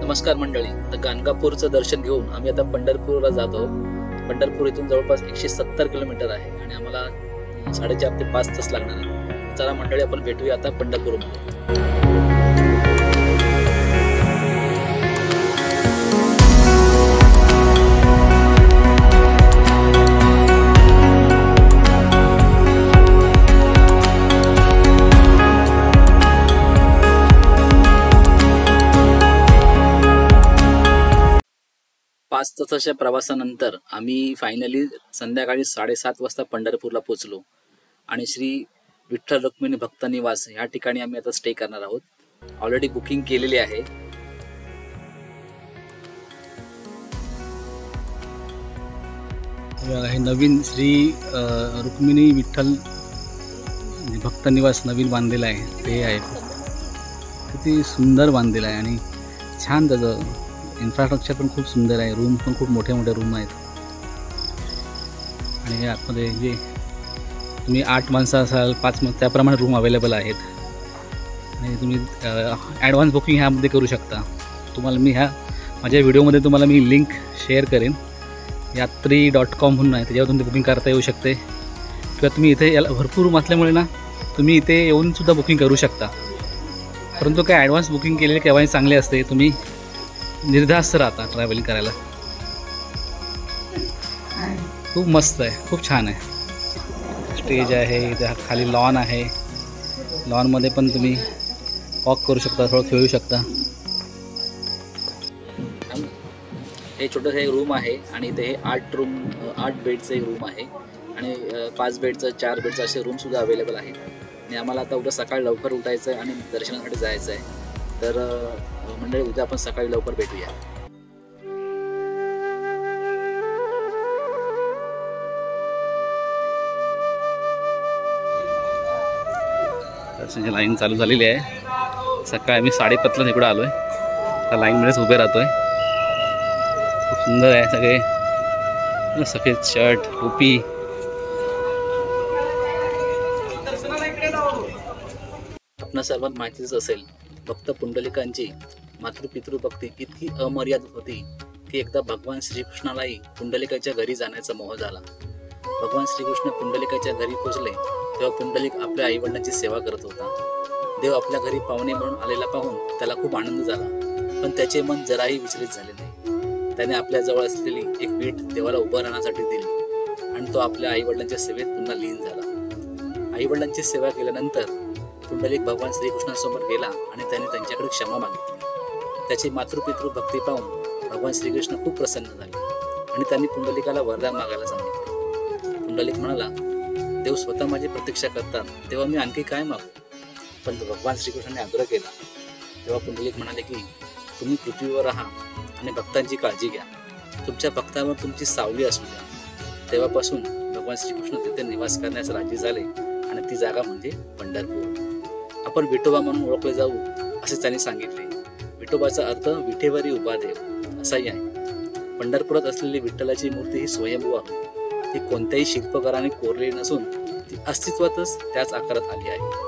नमस्कार मंडळी, आता गाणगापूरचं दर्शन घेऊन आम्ही आता पंढरपूरला जातो. पंढरपूर इथून जवळपास 170 किलोमीटर आहे आणि आम्हाला 4.5 ते 5 तास लागणार आहे. चला मंडळी, आपण भेटूया आता पंढरपूरमध्ये. पाच तासाच्या प्रवासानंतर आम्ही फायनली संध्याकाळी 7:30 वाजता पंढरपूरला पोहोचलो आणि श्री विठ्ठल रुक्मिणी भक्त निवास या ठिकाणी आम्ही आता स्टे करणार आहोत. ऑलरेडी बुकिंग केलेली आहे. हे नवीन श्री रुक्मिणी विठ्ठल भक्त निवास नवीन बांधलेलं आहे. ते आहे किती सुंदर बांधलेलं आहे आणि छान त्याचं इन्फ्रास्ट्रक्चर पण खूप सुंदर आहे. रूम पण खूप मोठे मोठे रूम आहेत आणि हे आतमध्ये जे तुम्ही 8 माणसं असाल 5 त्याप्रमाणे रूम अवेलेबल आहेत आणि तुम्ही ॲडव्हान्स बुकिंग ह्यामध्ये करू शकता. तुम्हाला मी माझ्या व्हिडिओमध्ये तुम्हाला मी लिंक शेअर करेन. यात्री.com म्हणून आहे, त्याच्यावर तुम्ही बुकिंग करता येऊ शकते किंवा तुम्ही इथे याला भरपूर रूम असल्यामुळे ना तुम्ही इथे येऊनसुद्धा बुकिंग करू शकता. परंतु काय ॲडव्हान्स बुकिंग केलेले केव्हाही चांगले असते. तुम्ही निर्धास्त राहता ट्रॅव्हलिंग करायला. खूप मस्त आहे, खूप छान आहे. स्टेज आहे, इथे खाली लॉन आहे. लॉनमध्ये पण तुम्ही वॉक करू शकता, थोडं खेळू शकता. हे छोटंसं एक रूम आहे आणि इथे हे 8 बेडचं एक रूम आहे आणि 5 बेडचं 4 बेडचं असे रूमसुद्धा अवेलेबल आहेत. आणि आम्हाला आता उद्या सकाळी लवकर उठायचं आहे आणि दर्शनासाठी जायचं आहे. तर मंडळी, उद्या आपण सकाळी लवकर भेटूया. दर्शनाची लाईन चालू झालेली आहे. सकाळी आम्ही 5:30ला इकडं आलो आहे. त्या लाईनमध्येच उभे राहतो आहे. खूप सुंदर आहे. सगळे सफेद शर्ट, टोपी. आपणा सर्वांना माहितीच असेल, भक्त पुंडलिकांची मातृपितृ भक्ती इतकी अमर्यादित होती की एकदा भगवान श्रीकृष्णालाही पुंडलिकाच्या घरी जाण्याचा मोह झाला. भगवान श्रीकृष्ण पुंडलिकाच्या घरी पोहोचले तेव्हा पुंडलिक आपल्या आईवडिलांची सेवा करत होता. देव आपल्या घरी पाहुणे म्हणून आलेला पाहून त्याला खूप आनंद झाला, पण त्याचे मन जराही विचलित झाले नाही. त्याने आपल्या जवळ असलेली एक वीट देवाला उभं राहण्यासाठी दिली आणि तो आपल्या आईवडिलांच्या सेवेत पुन्हा लीन झाला. आईवडिलांची सेवा केल्यानंतर पुंडलिक भगवान श्रीकृष्णासमोर गेला आणि त्याने त्यांच्याकडे क्षमा मागितली. त्याची मातृपितृ भक्ती पाहून भगवान श्रीकृष्ण खूप प्रसन्न झाले आणि त्यांनी पुंडलिकाला वरदान मागायला सांगितले. पुंडलिक म्हणाला, देव स्वतः माझी प्रतीक्षा करतात, तेव्हा मी आणखी काय मागू? पण भगवान श्रीकृष्णाने आग्रह केला. तेव्हा पुंडलिक म्हणाले की तुम्ही पृथ्वीवर राहा आणि भक्तांची काळजी घ्या. तुमच्या भक्तांवर तुमची सावली असू द्या. तेव्हापासून भगवान श्रीकृष्ण तिथे निवास करण्यास राजी झाले आणि ती जागा म्हणजे पंढरपूर. आपण विठोबा म्हणून ओळखले जाऊ असे त्यांनी सांगितले. विठोबाचा अर्थ विठेवरी उभा देव असाही आहे. पंढरपुरात असलेली विठ्ठलाची मूर्ती ही स्वयंभू आहे. ती कोणत्याही शिल्पकाराने कोरलेली नसून ती अस्तित्वातच त्याच आकारात आली आहे.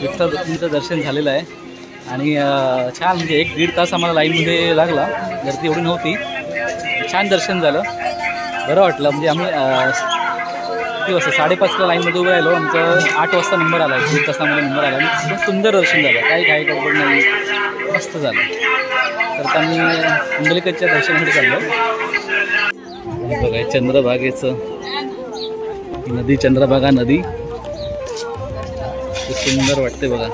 विठ्ठल रुक्मिणीचं दर्शन झालेलं आहे आणि छान, म्हणजे 1-1.5 तास आम्हाला लाईनमध्ये लागला. गर्दी एवढी नव्हती. छान दर्शन झालं, बरं वाटलं. म्हणजे आम्ही किती वाजता 5:30ला लाईनमध्ये उभं राहिलो. आमचं 8 वाजता नंबर आला, 1 तासामध्ये नंबर आला आणि खूप सुंदर दर्शन झालं. काही काही गडबड नाही, मस्त झालं. तर आम्ही पुंडलिकाच्या दर्शनासाठी चाललो. बघा चंद्रभागेचं नदी, चंद्रभागा नदी सुंदर वाटते बघा.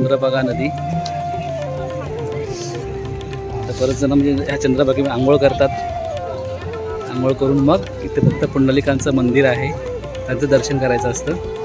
चंद्रभागा नदी. तर बरेच जण म्हणजे ह्या चंद्रभागेमध्ये आंघोळ करतात. आंघोळ करून मग इथे फक्त पुंडलिकांचं मंदिर आहे, त्यांचं दर्शन करायचं असतं.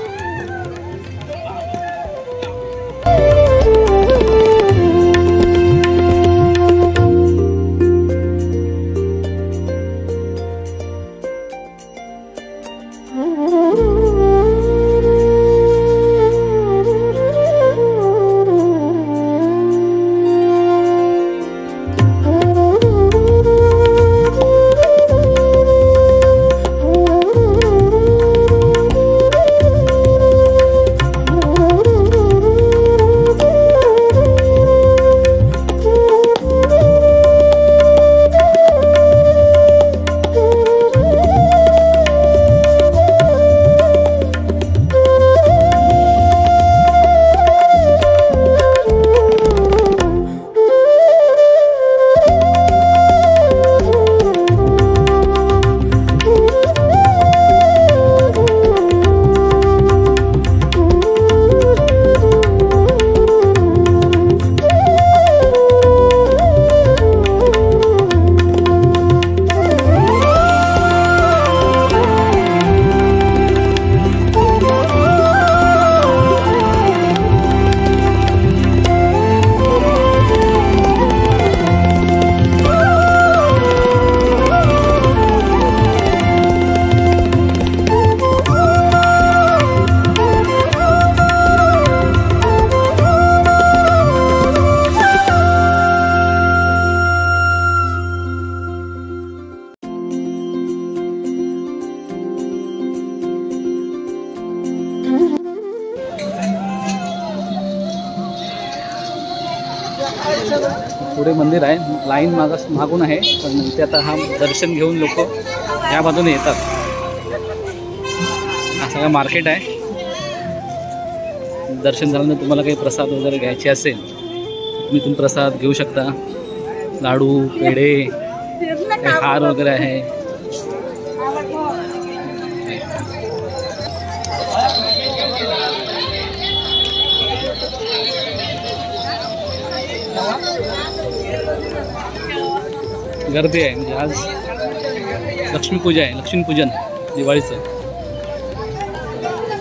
पुढे मंदिर आहे, लाईन मागून आहे, पण इथे आता हा दर्शन घेऊन लोक या बाजूने येतात. हा सगळं मार्केट आहे. दर्शन झाल्यानंतर तुम्हाला काही प्रसाद वगैरे घ्यायचे असेल तुम्ही प्रसाद घेऊ शकता. लाडू, पेढे, हार वगैरे आहे. गर्दी आहे, म्हणजे आज लक्ष्मीपूजा आहे, लक्ष्मीपूजन दिवाळीचं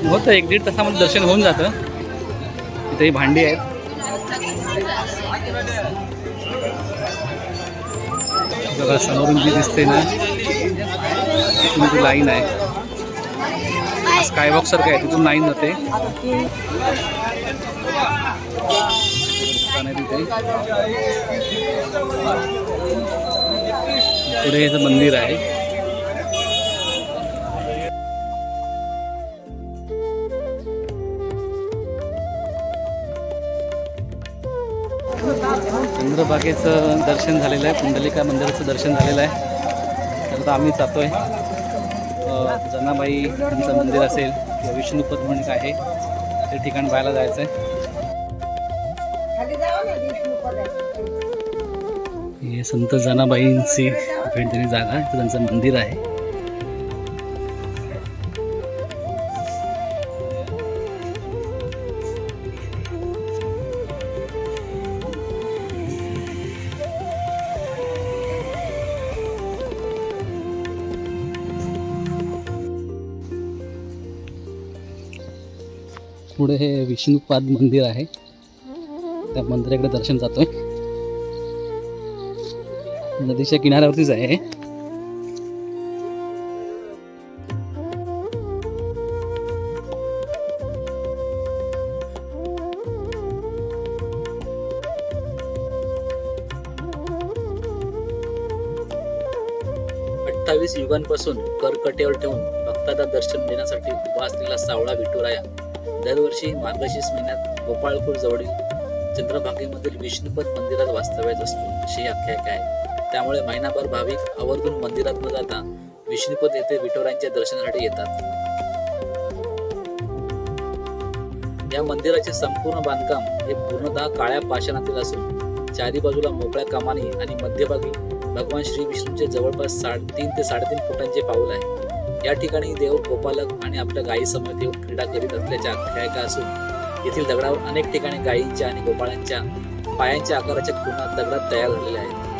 होतं. 1-1.5 तासामध्ये दर्शन होऊन जातं. इथेही भांडी आहेत. बघा समोरून जी दिसते ना ती लाईन आहे. स्कायवॉक सारखं आहे, तिथून लाईन जाते. तिथे पुढे याचं मंदिर आहे. चंद्रभागेचं दर्शन झालेलं आहे, पुंडलिका मंदिराचं दर्शन झालेलं आहे. तर आता आम्ही जातोय जनाबाई यांचं मंदिर असेल किंवा विष्णुपद म्हणून काय आहे ते ठिकाण पाहायला जायचं आहे. हे संत जनाबाईंची भेट देण्याची जागा आहे, त्यांचं मंदिर आहे. पुढे हे विष्णुपाद मंदिर आहे, त्या मंदिराकडे दर्शन जातोय. नदीच्या किनाऱ्यावरतीच आहे. अठ्ठावीस युगांपासून करकटेवर ठेवून भक्तांना दर्शन देण्यासाठी उभा असलेला सावळा विठुराया दरवर्षी मार्गशीर्ष महिन्यात गोपाळपूर जवळील चंद्रभागेमधील विष्णुपद मंदिरात वास्तव्यात असतो अशी आख्यायिका आहे. त्यामुळे महिनाभर भाविक आवर्जून मंदिरात न जाता विष्णुपद येथे विठुरायांच्या दर्शनासाठी येतात. या मंदिराचे संपूर्ण बांधकाम हे पूर्णतः काळ्या पाषाणातील असून चारी बाजूला मोकळ्या कमानी आणि मध्यभागी भगवान श्री विष्णूचे जवळपास 3 ते 3.5 फुटांचे पाऊल आहे. या ठिकाणी देव गोपालक आणि आपल्या गायी समेत येऊन क्रीडा करीत असल्याच्या आख्यायिका असून येथील दगडावर अनेक ठिकाणी गायींच्या आणि गोपाळांच्या पायांच्या आकाराच्या खुणा दगडात तयार झालेल्या आहेत.